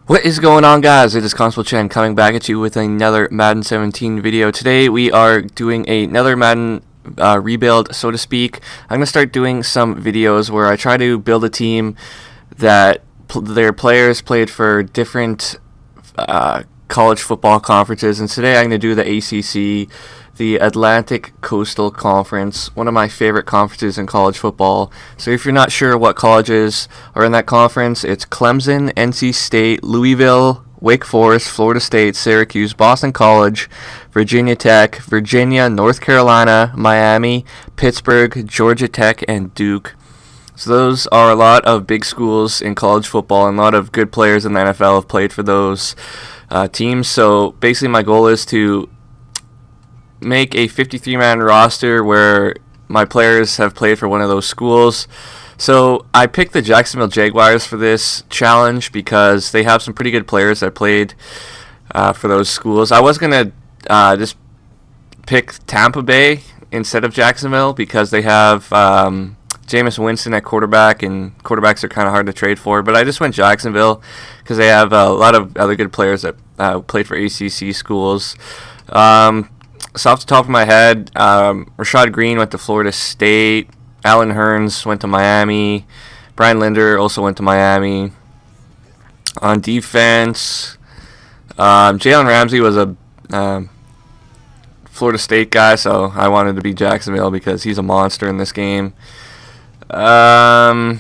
What is going on, guys? It is Constable Chen coming back at you with another Madden 17 video. Today we are doing another Madden rebuild, so to speak. I'm going to start doing some videos where I try to build a team that their players played for different college football conferences, and today I'm going to do the ACC, the Atlantic Coastal Conference, one of my favorite conferences in college football. So if you're not sure what colleges are in that conference, it's Clemson, NC State, Louisville, Wake Forest, Florida State, Syracuse, Boston College, Virginia Tech, Virginia, North Carolina, Miami, Pittsburgh, Georgia Tech, and Duke. So those are a lot of big schools in college football, and a lot of good players in the NFL have played for those teams. So basically my goal is to make a 53-man roster where my players have played for one of those schools. So I picked the Jacksonville Jaguars for this challenge because they have some pretty good players that played for those schools. I was going to just pick Tampa Bay instead of Jacksonville because they have Jameis Winston at quarterback, and quarterbacks are kind of hard to trade for. But I just went Jacksonville because they have a lot of other good players that played for ACC schools. So off the top of my head, Rashad Green went to Florida State. Alan Hearns went to Miami. Brian Linder also went to Miami. On defense, Jalen Ramsey was a Florida State guy, so I wanted to be Jacksonville because he's a monster in this game. Who else?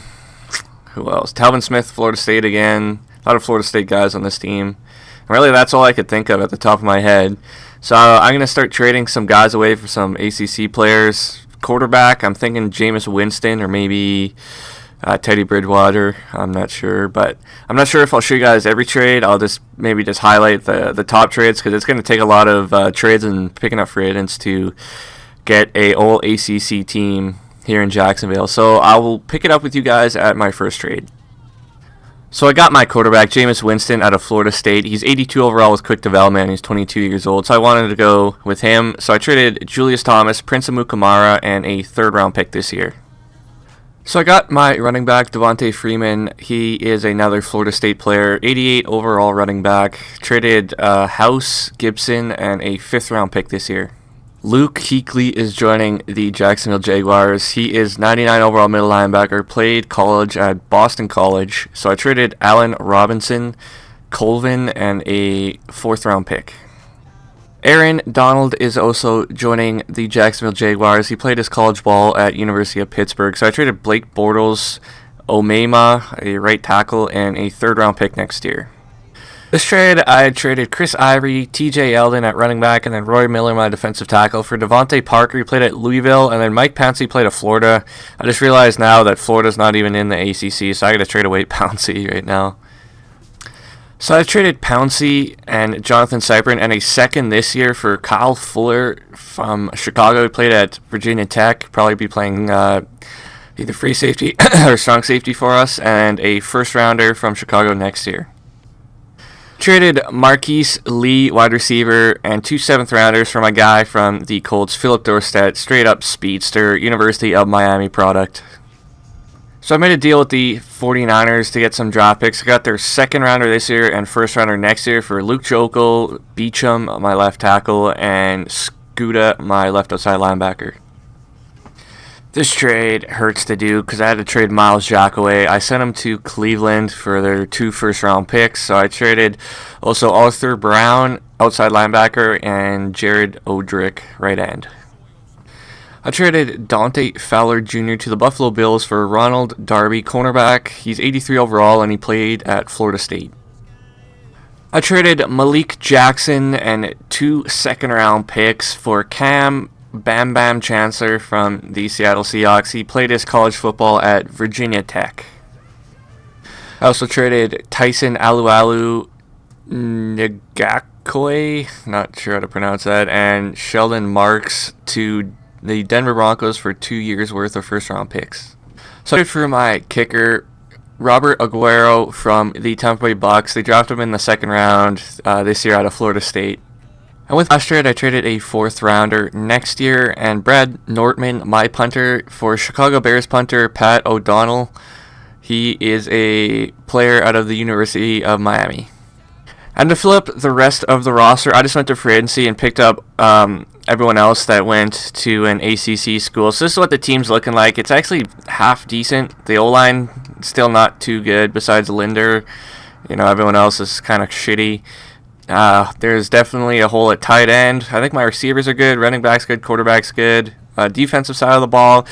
Talvin Smith, Florida State again. A lot of Florida State guys on this team. Really, that's all I could think of at the top of my head. So I'm going to start trading some guys away for some ACC players. Quarterback, I'm thinking Jameis Winston or maybe Teddy Bridgewater. I'm not sure, but I'm not sure if I'll show you guys every trade. I'll just maybe highlight the top trades because it's going to take a lot of trades and picking up free agents to get a all ACC team here in Jacksonville. So I will pick it up with you guys at my first trade. So I got my quarterback, Jameis Winston, out of Florida State. He's 82 overall with quick development, and he's 22 years old, so I wanted to go with him. So I traded Julius Thomas, Prince Amukamara, and a third-round pick this year. So I got my running back, Devontae Freeman. He is another Florida State player, 88 overall running back. Traded House, Gibson, and a fifth-round pick this year. Luke Kuechly is joining the Jacksonville Jaguars. He is 99 overall middle linebacker, played college at Boston College. So I traded Allen Robinson, Colvin, and a fourth-round pick. Aaron Donald is also joining the Jacksonville Jaguars. He played his college ball at University of Pittsburgh. So I traded Blake Bortles, Omema, a right tackle, and a third-round pick next year. This trade, I traded Chris Ivory, TJ Eldon at running back, and then Roy Miller, my defensive tackle, for Devontae Parker. He played at Louisville, and then Mike Pouncey played at Florida. I just realized now that Florida's not even in the ACC, so I got to trade away Pouncey right now. So I traded Pouncey and Jonathan Cyprin and a second this year for Kyle Fuller from Chicago. He played at Virginia Tech, probably be playing either free safety or strong safety for us, and a first-rounder from Chicago next year. Traded Marquise Lee, wide receiver, and 2 seventh-rounders for my guy from the Colts, Philip Dorsett, straight-up speedster, University of Miami product. So I made a deal with the 49ers to get some draft picks. I got their second-rounder this year and first-rounder next year for Luke Jokel, Beachum, my left tackle, and Scuda, my left outside linebacker. This trade hurts to do because I had to trade Miles Jack away. I sent him to Cleveland for their 2 first-round picks. So I traded also Arthur Brown, outside linebacker, and Jared Odrick, right end. I traded Dante Fowler Jr. to the Buffalo Bills for Ronald Darby, cornerback. He's 83 overall, and he played at Florida State. I traded Malik Jackson and 2 second-round picks for Cam Bam Bam Chancellor from the Seattle Seahawks. He played his college football at Virginia Tech. I also traded Tyson Alualu Ngakwe, not sure how to pronounce that, and Sheldon Marks to the Denver Broncos for 2 years worth of first-round picks. So for my kicker, Robert Aguero from the Tampa Bay Bucks. They drafted him in the second round this year out of Florida State. And with last trade, I traded a 4th-rounder next year, and Brad Nortman, my punter, for Chicago Bears punter Pat O'Donnell. He is a player out of the University of Miami. And to fill up the rest of the roster, I just went to free agency and picked up everyone else that went to an ACC school. So this is what the team's looking like. It's actually half decent. The O-line still not too good besides Linder. Everyone else is kind of shitty. There's definitely a hole at tight end. I think my receivers are good. Running back's good. Quarterback's good. Defensive side of the ball,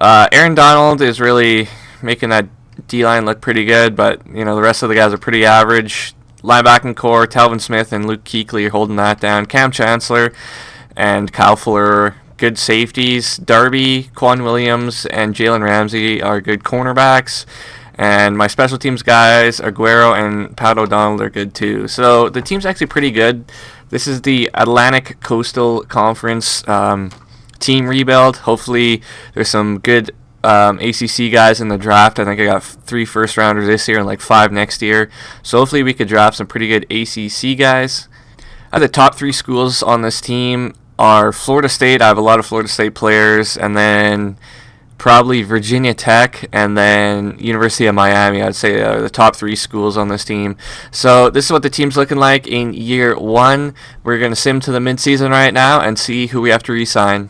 Aaron Donald is really making that D-line look pretty good, but the rest of the guys are pretty average. Linebacking core, Talvin Smith and Luke Kuechly are holding that down. Cam Chancellor and Kyle Fuller, good safeties. Darby, Quan Williams, and Jalen Ramsey are good cornerbacks. And my special teams guys, Aguero and Pat O'Donnell, are good too. So the team's actually pretty good. This is the Atlantic Coastal Conference team rebuild. Hopefully there's some good ACC guys in the draft. I think I got 3 first-rounders this year and like 5 next year. So hopefully we could draft some pretty good ACC guys. The top 3 schools on this team are Florida State. I have a lot of Florida State players. And then probably Virginia Tech, and then University of Miami. I'd say are the top 3 schools on this team. So this is what the team's looking like in year 1. We're going to sim to the midseason right now and see who we have to re-sign.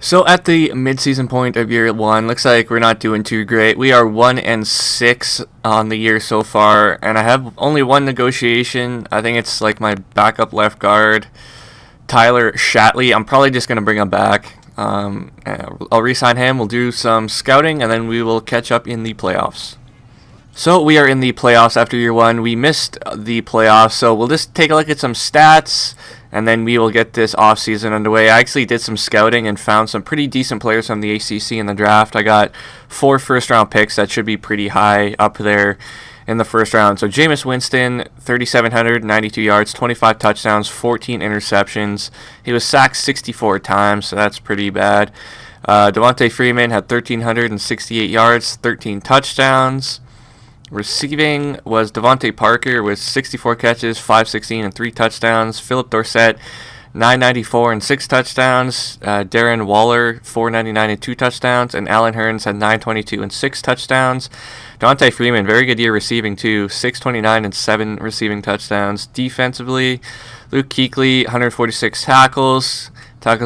So at the midseason point of year 1, looks like we're not doing too great. We are 1-6 on the year so far, and I have only one negotiation. I think it's like my backup left guard, Tyler Shatley. I'm probably just going to bring him back. I'll re-sign him. We'll do some scouting, and then we will catch up in the playoffs. So we are in the playoffs after year 1. We missed the playoffs, so we'll just take a look at some stats, and then we will get this offseason underway. I actually did some scouting and found some pretty decent players from the ACC in the draft. I got 4 first-round picks that should be pretty high up there in the first round. So Jameis Winston, 3,792 yards, 25 touchdowns, 14 interceptions. He was sacked 64 times, so that's pretty bad. Devontae Freeman had 1,368 yards, 13 touchdowns. Receiving was Devontae Parker with 64 catches, 516 and 3 touchdowns. Philip Dorsett, 994 and 6 touchdowns. Darren Waller, 499 and 2 touchdowns. And Allen Hurns had 922 and 6 touchdowns. Devontae Freeman, very good year receiving too, 629 and 7 receiving touchdowns. Defensively, Luke Kuechly, 146 tackles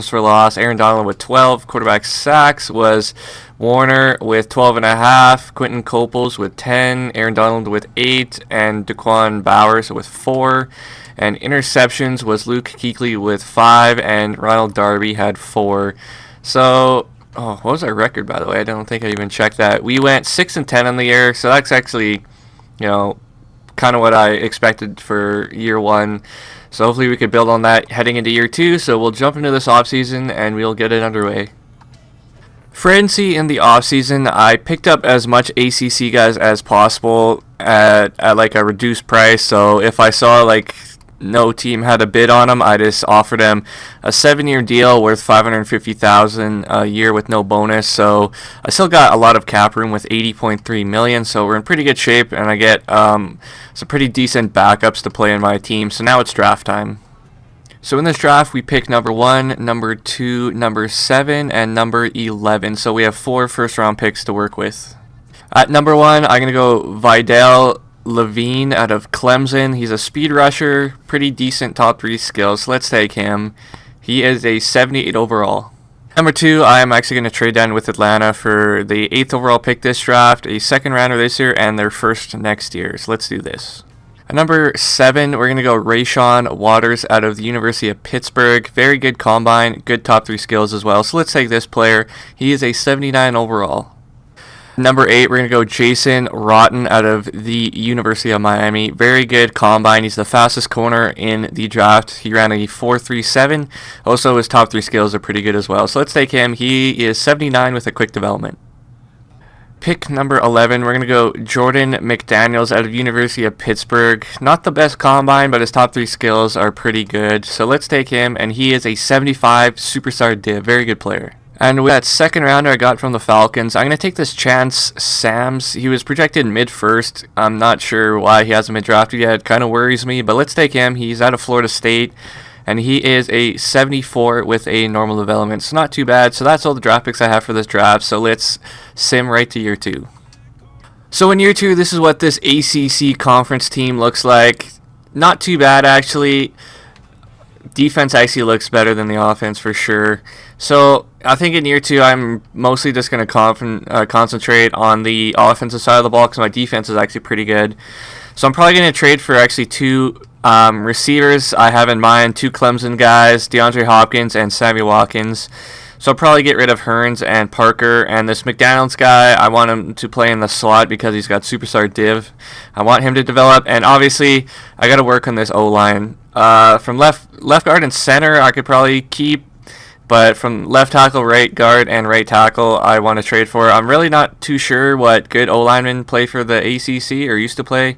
for loss. Aaron Donald with 12. Quarterback sacks was Warner with 12.5. Quentin Coples with 10. Aaron Donald with 8. And Daquan Bowers with 4. And interceptions was Luke Kuechly with 5. And Ronald Darby had 4. So, what was our record, by the way? I don't think I even checked that. We went 6-10 on the year. So that's actually, kind of what I expected for year 1. So hopefully we could build on that heading into year 2. So we'll jump into this offseason and we'll get it underway. For agency in the offseason, I picked up as much ACC guys as possible at like a reduced price. So if I saw like no team had a bid on them, I just offered them a 7-year deal worth $550,000 a year with no bonus. So I still got a lot of cap room with $80.3 million. So we're in pretty good shape, and I get some pretty decent backups to play in my team. So now it's draft time. So in this draft, we pick number 1, number 2, number 7, and number 11. So we have 4 first-round picks to work with. At number 1, I'm going to go Vidal Levine out of Clemson. He's a speed rusher, pretty decent top 3 skills. So let's take him. He is a 78 overall. Number 2, I am actually going to trade down with Atlanta for the 8th overall pick this draft, a 2nd rounder this year, and their 1st next year. So let's do this. At number 7, we're going to go Rayshawn Waters out of the University of Pittsburgh. Very good combine, good top 3 skills as well. So let's take this player. He is a 79 overall. Number 8, we're going to go Jason Rotten out of the University of Miami. Very good combine. He's the fastest corner in the draft. He ran a 4.37. Also, his top 3 skills are pretty good as well. So let's take him. He is 79 with a quick development. Pick number 11, we're going to go Jordan McDaniels out of University of Pittsburgh. Not the best combine, but his top 3 skills are pretty good. So let's take him, and he is a 75 superstar div. Very good player. And with that 2nd rounder I got from the Falcons, I'm going to take this Chance Sams. He was projected mid-1st. I'm not sure why he hasn't been drafted yet. It kind of worries me, but let's take him. He's out of Florida State, and he is a 74 with a normal development. So not too bad. So that's all the draft picks I have for this draft. So let's sim right to year 2. So in year 2, this is what this ACC conference team looks like. Not too bad, actually. Defense actually looks better than the offense for sure. So I think in year 2, I'm mostly just going to concentrate on the offensive side of the ball because my defense is actually pretty good. So I'm probably going to trade for actually 2 receivers I have in mind, 2 Clemson guys, DeAndre Hopkins and Sammy Watkins. So I'll probably get rid of Hearns and Parker. And this McDaniels guy, I want him to play in the slot because he's got superstar div. I want him to develop. And obviously, I got to work on this O-line. From left guard and center, I could probably keep. But from left tackle, right guard, and right tackle, I want to trade for. I'm really not too sure what good O-linemen play for the ACC or used to play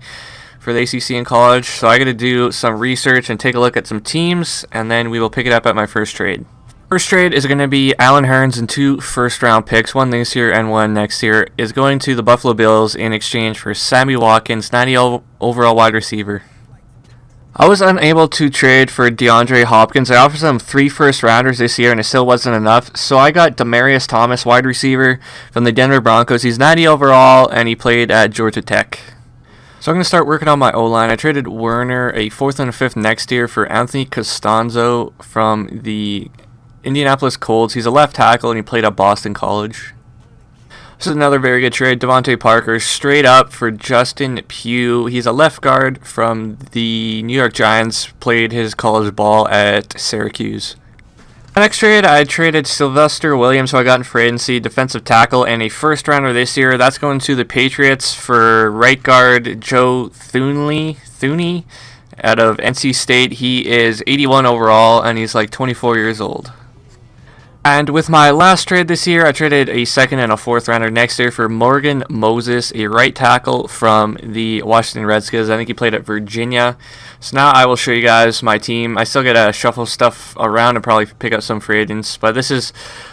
for the ACC in college. So I got to do some research and take a look at some teams, and then we will pick it up at my first trade. First trade is going to be Allen Hearns and 2 first-round picks, one this year and one next year, is going to the Buffalo Bills in exchange for Sammy Watkins, 90 overall wide receiver. I was unable to trade for DeAndre Hopkins. I offered them 3 first-rounders this year, and it still wasn't enough. So I got Demarius Thomas, wide receiver from the Denver Broncos. He's 90 overall, and he played at Georgia Tech. So I'm going to start working on my O-line. I traded Werner, a 4th and a 5th next year, for Anthony Costanzo from the Indianapolis Colts. He's a left tackle, and he played at Boston College. This is another very good trade. Devontae Parker straight up for Justin Pugh. He's a left guard from the New York Giants. Played his college ball at Syracuse. The next trade, I traded Sylvester Williams, who I got in free agency, defensive tackle, and a first rounder this year. That's going to the Patriots for right guard Joe Thuney out of NC State. He is 81 overall, and he's like 24 years old. And with my last trade this year, I traded a 2nd and a 4th rounder next year for Morgan Moses, a right tackle from the Washington Redskins. I think he played at Virginia. So now I will show you guys my team. I still got to shuffle stuff around and probably pick up some free agents. But this is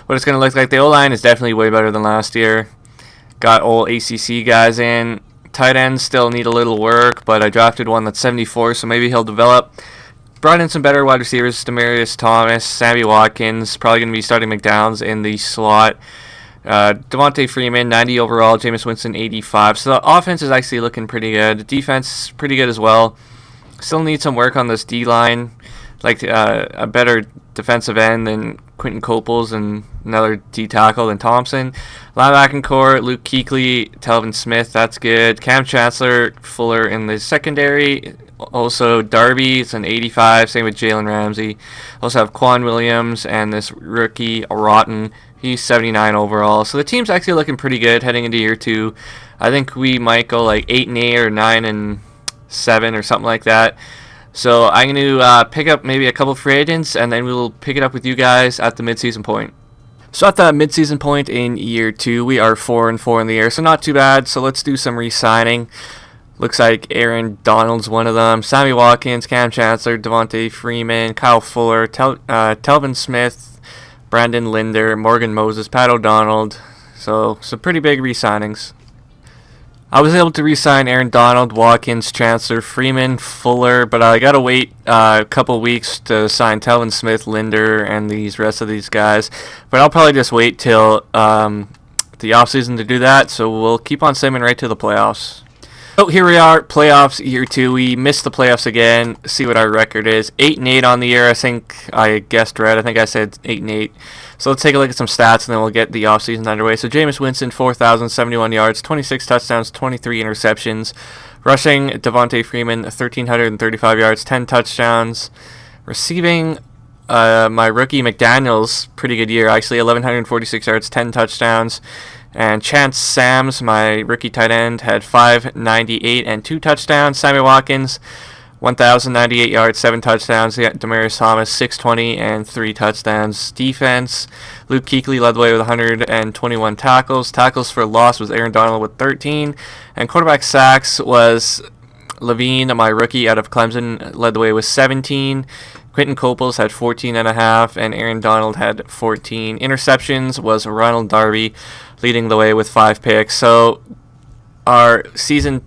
what it's going to look like. The O-line is definitely way better than last year. Got all ACC guys in. Tight ends still need a little work, but I drafted one that's 74, so maybe he'll develop. Brought in some better wide receivers, Demarius Thomas, Sammy Watkins, probably going to be starting McDowns in the slot. Devontae Freeman, 90 overall, Jameis Winston, 85. So the offense is actually looking pretty good. The defense, pretty good as well. Still need some work on this D-line, like a better defensive end than Quentin Coples and another D-tackle than Thompson. Linebacking core, Luke Kuechly, Telvin Smith, that's good. Cam Chancellor, Fuller in the secondary. Also, Darby, it's an 85. Same with Jalen Ramsey. Also have Quan Williams and this rookie, Rotten. He's 79 overall. So the team's actually looking pretty good heading into year 2. I think we might go like 8-8 or 9-7 or something like that. So I'm going to pick up maybe a couple free agents, and then we will pick it up with you guys at the midseason point. So at the midseason point in year 2, we are 4-4 in the year, so not too bad. So let's do some re-signing. Looks like Aaron Donald's one of them. Sammy Watkins, Cam Chancellor, Devontae Freeman, Kyle Fuller, Telvin Smith, Brandon Linder, Morgan Moses, Pat O'Donnell. So some pretty big re-signings. I was able to re-sign Aaron Donald, Watkins, Chancellor, Freeman, Fuller, but I gotta wait a couple weeks to sign Telvin Smith, Linder, and these rest of these guys. But I'll probably just wait till the offseason to do that. So we'll keep on simming right to the playoffs. So here we are, playoffs year 2. We missed the playoffs again. See what our record is. 8-8 on the year. I think I guessed right. I think I said 8-8. So let's take a look at some stats, and then we'll get the offseason underway. So Jameis Winston, 4,071 yards, 26 touchdowns, 23 interceptions. Rushing, Devontae Freeman, 1,335 yards, 10 touchdowns. Receiving, my rookie McDaniels, pretty good year actually, 1,146 yards, 10 touchdowns. And Chance Sams, my rookie tight end, had 598 and 2 touchdowns. Sammy Watkins, 1,098 yards, 7 touchdowns. Demarius Thomas, 620 and 3 touchdowns. Defense, Luke Kuechly led the way with 121 tackles. Tackles for loss was Aaron Donald with 13. And quarterback sacks was Levine, my rookie out of Clemson, led the way with 17. Quentin Coples had 14.5, and Aaron Donald had 14. Interceptions was Ronald Darby, leading the way with 5 picks. So our season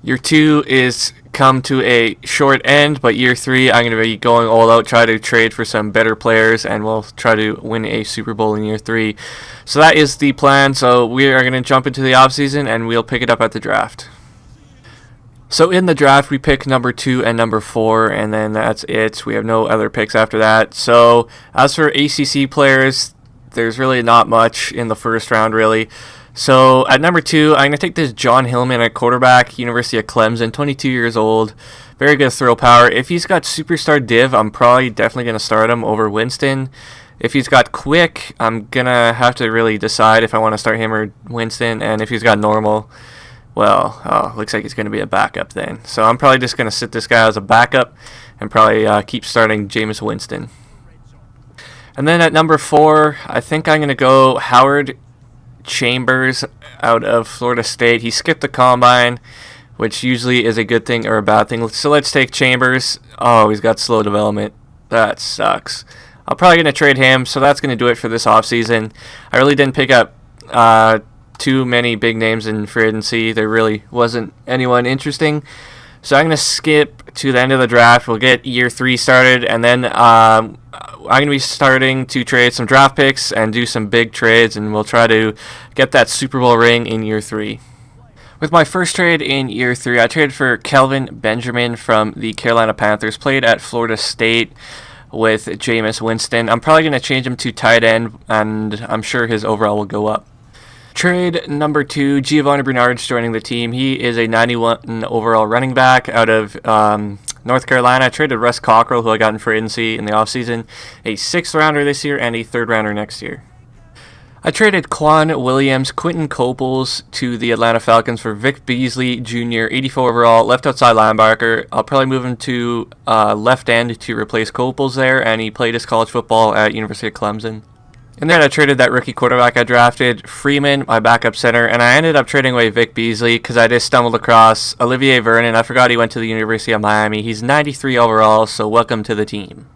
year 2 is come to a short end, but year 3 I'm going to be going all out, try to trade for some better players, and we'll try to win a Super Bowl in year 3. So that is the plan. So we are going to jump into the offseason, and we'll pick it up at the draft. So in the draft, we pick number 2 and number 4, and then that's it. We have no other picks after that. So as for ACC players, there's really not much in the first round, really. So at number 2, I'm going to take this John Hillman at quarterback, University of Clemson, 22 years old, very good throw power. If he's got superstar div, I'm probably definitely going to start him over Winston. If he's got quick, I'm going to have to really decide if I want to start him or Winston. And if he's got normal, well, looks like he's going to be a backup then. So I'm probably just going to sit this guy as a backup and probably keep starting Jameis Winston. And then at number 4, I think I'm going to go Howard Chambers out of Florida State. He skipped the combine, which usually is a good thing or a bad thing. So let's take Chambers. Oh, he's got slow development. That sucks. I'm probably going to trade him, so that's going to do it for this offseason. I really didn't pick up too many big names in free agency. There really wasn't anyone interesting. So I'm going to skip to the end of the draft. We'll get year 3 started, and then I'm going to be starting to trade some draft picks and do some big trades, and we'll try to get that Super Bowl ring in year 3. With my first trade in year 3, I traded for Kelvin Benjamin from the Carolina Panthers, played at Florida State with Jameis Winston. I'm probably going to change him to tight end, and I'm sure his overall will go up. Trade number 2, Giovanni Bernard's joining the team. He is a 91 overall running back out of North Carolina. I traded Russ Cockrell, who I got in free agency in the offseason, a 6th rounder this year and a 3rd rounder next year. I traded Quan Williams, Quentin Coples to the Atlanta Falcons for Vic Beasley Jr., 84 overall, left outside linebacker. I'll probably move him to left end to replace Coples there, and he played his college football at University of Clemson. And then I traded that rookie quarterback I drafted, Freeman, my backup center, and I ended up trading away Vic Beasley because I just stumbled across Olivier Vernon. I forgot he went to the University of Miami. He's 93 overall, so welcome to the team.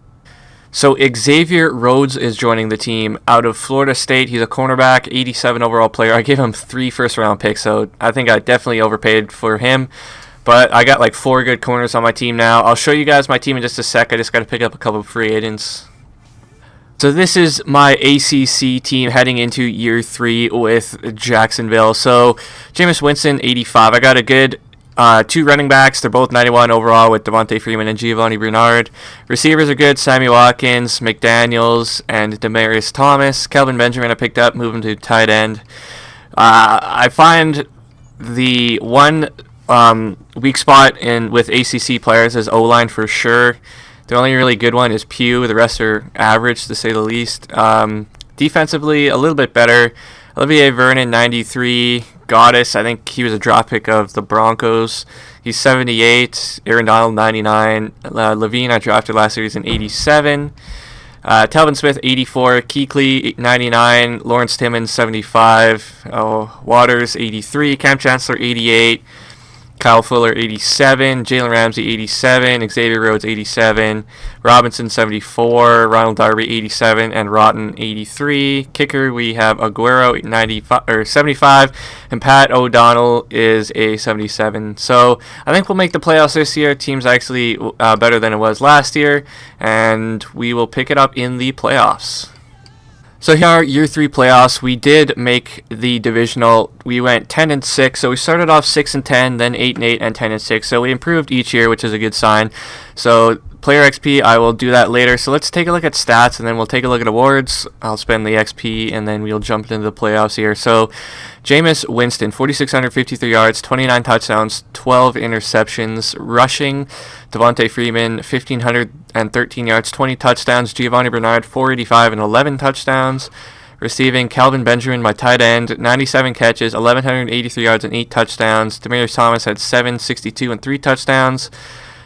So Xavier Rhodes is joining the team out of Florida State. He's a cornerback, 87 overall player. I gave him 3 first-round picks, so I think I definitely overpaid for him. But I got like 4 good corners on my team now. I'll show you guys my team in just a sec. I just got to pick up a couple of free agents. So this is my ACC team heading into year 3 with Jacksonville. So Jameis Winston, 85. I got a good 2 running backs. They're both 91 overall with Devontae Freeman and Giovanni Bernard. Receivers are good. Sammy Watkins, McDaniels, and Demaryius Thomas. Kelvin Benjamin I picked up, moving to tight end. I find the one weak spot with ACC players is O-line for sure. The only really good one is Pugh. The rest are average, to say the least. Defensively, a little bit better. Olivier Vernon, 93. Goddess, I think he was a draft pick of the Broncos. He's 78. Aaron Donald, 99. Levine, I drafted last year. He's an 87. Talvin Smith, 84. Kuechly, 99. Lawrence Timmons, 75. Waters, 83. Cam Chancellor, 88. Kyle Fuller, 87. Jalen Ramsey, 87. Xavier Rhodes, 87. Robinson, 74. Ronald Darby, 87. And Rotten, 83. Kicker, we have Aguero, 75. And Pat O'Donnell is a 77. So I think we'll make the playoffs this year. Team's actually better than it was last year. And we will pick it up in the playoffs. So here are year 3 playoffs. We did make the divisional. We went 10-6. So we started off 6-10, then 8-8 and 10-6. So we improved each year, which is a good sign. So player XP, I will do that later. So let's take a look at stats, and then we'll take a look at awards. I'll spend the XP, and then we'll jump into the playoffs here. So Jameis Winston, 4,653 yards, 29 touchdowns, 12 interceptions. Rushing, Devontae Freeman, 1,513 yards, 20 touchdowns. Giovanni Bernard, 485 and 11 touchdowns. Receiving, Kelvin Benjamin, my tight end, 97 catches, 1,183 yards and 8 touchdowns. Demaryius Thomas had 762 and 3 touchdowns.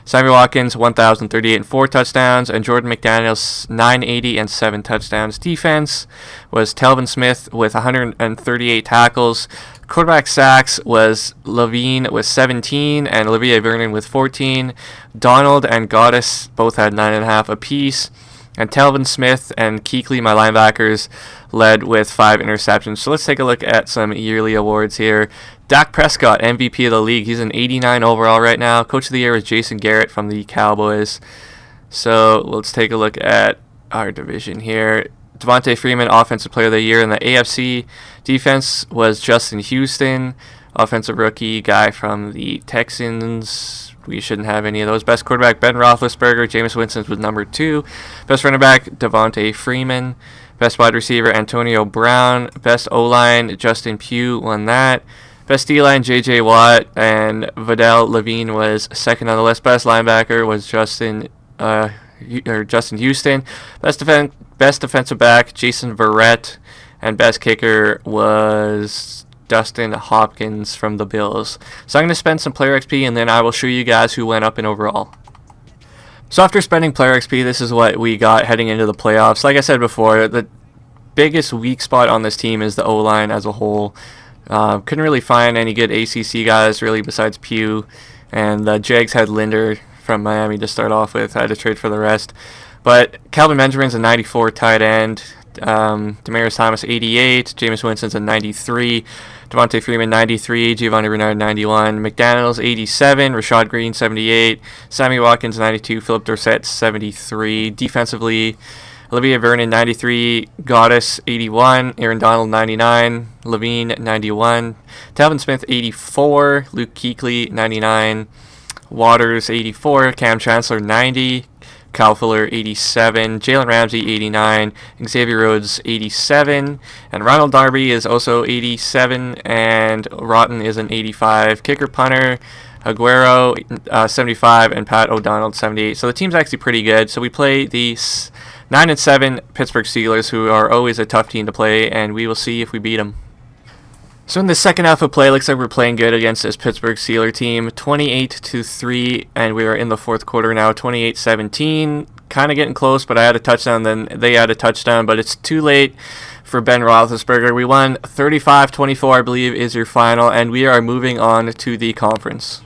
Sammy Watkins, 1,038 and 4 touchdowns, and Jordan McDaniels, 980 and 7 touchdowns. Defense was Talvin Smith with 138 tackles. Quarterback sacks was Levine with 17 and Olivier Vernon with 14. Donald and Goddess both had 9.5 apiece. And Talvin Smith and Kuechly, my linebackers, led with 5 interceptions. So let's take a look at some yearly awards here. Dak Prescott, MVP of the league. He's an 89 overall right now. Coach of the year was Jason Garrett from the Cowboys. So let's take a look at our division here. Devontae Freeman, Offensive Player of the Year in the AFC. Defense was Justin Houston, Offensive Rookie guy from the Texans. We shouldn't have any of those. Best quarterback, Ben Roethlisberger. Jameis Winston was number 2. Best running back, Devontae Freeman. Best wide receiver, Antonio Brown. Best O-line, Justin Pugh won that. Best D-line, J.J. Watt. And Vidal Levine was second on the list. Best linebacker was Justin Houston. Best defensive back, Jason Verrett. And best kicker was Dustin Hopkins from the Bills. So I'm going to spend some player XP, and then I will show you guys who went up in overall. So after spending player XP, this is what we got heading into the playoffs. Like I said before, the biggest weak spot on this team is the O-line as a whole. Couldn't really find any good ACC guys, really, besides Pugh. And the Jags had Linder from Miami to start off with. I had to trade for the rest. But Calvin Benjamin's a 94 tight end. Demaryius Thomas 88, Jameis Winston's a 93, Devontae Freeman 93, Giovanni Bernard 91, McDaniels 87, Rashad Green 78, Sammy Watkins 92, Philip Dorsett 73. Defensively, Olivia Vernon 93, Goddess 81, Aaron Donald 99, Levine 91, Talvin Smith 84, Luke Kuechly 99, Waters 84, Cam Chancellor 90, Kyle Fuller 87, Jalen Ramsey 89, Xavier Rhodes 87, and Ronald Darby is also 87, and Rotten is an 85. Kicker punter Aguero 75, and Pat O'Donnell 78. So the team's actually pretty good. So we play the 9-7 Pittsburgh Steelers, who are always a tough team to play, and we will see if we beat them. So in the second half of play, looks like we're playing good against this Pittsburgh Steelers team, 28-3, and we are in the fourth quarter now, 28-17. Kind of getting close, but I had a touchdown, then they had a touchdown, but it's too late for Ben Roethlisberger. We won 35-24, I believe, is your final, and we are moving on to the conference.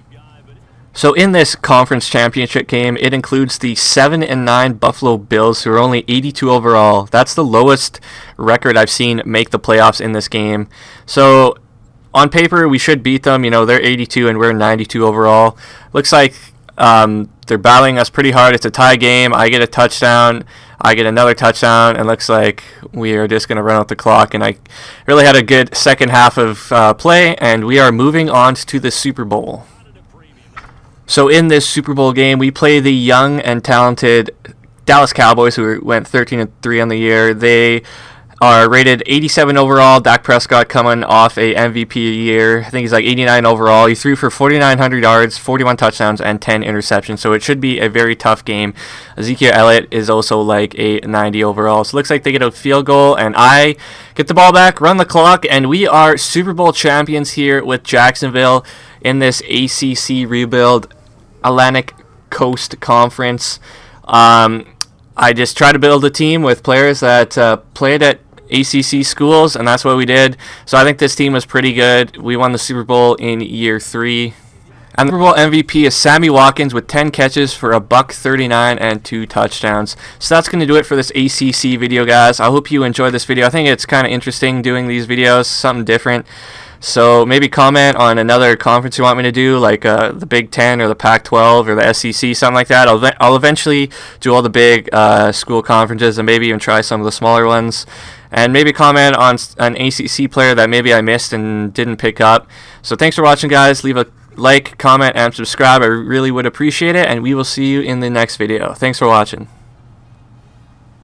So in this conference championship game, it includes the 7-9 Buffalo Bills, who are only 82 overall. That's the lowest record I've seen make the playoffs in this game. So on paper, we should beat them. You know, they're 82 and we're 92 overall. Looks like they're battling us pretty hard. It's a tie game. I get a touchdown. I get another touchdown, and looks like we are just going to run out the clock. And I really had a good second half of play, and we are moving on to the Super Bowl. So in this Super Bowl game, we play the young and talented Dallas Cowboys, who went 13-3 on the year. They are rated 87 overall. Dak Prescott coming off a MVP year. I think he's like 89 overall. He threw for 4,900 yards, 41 touchdowns, and 10 interceptions. So it should be a very tough game. Ezekiel Elliott is also like a 90 overall. So it looks like they get a field goal, and I get the ball back, run the clock, and we are Super Bowl champions here with Jacksonville in this ACC rebuild Atlantic Coast Conference. I just try to build a team with players that played at ACC schools, and that's what we did. So I think this team was pretty good. We won the Super Bowl in year 3. And the Super Bowl MVP is Sammy Watkins with 10 catches for $139 and 2 touchdowns. So that's going to do it for this ACC video, guys. I hope you enjoyed this video. I think it's kind of interesting doing these videos, something different. So maybe comment on another conference you want me to do, like the Big Ten or the Pac-12 or the SEC, something like that. I'll eventually do all the big school conferences and maybe even try some of the smaller ones. And maybe comment on an ACC player that maybe I missed and didn't pick up. So thanks for watching, guys. Leave a like, comment, and subscribe. I really would appreciate it. And we will see you in the next video. Thanks for watching.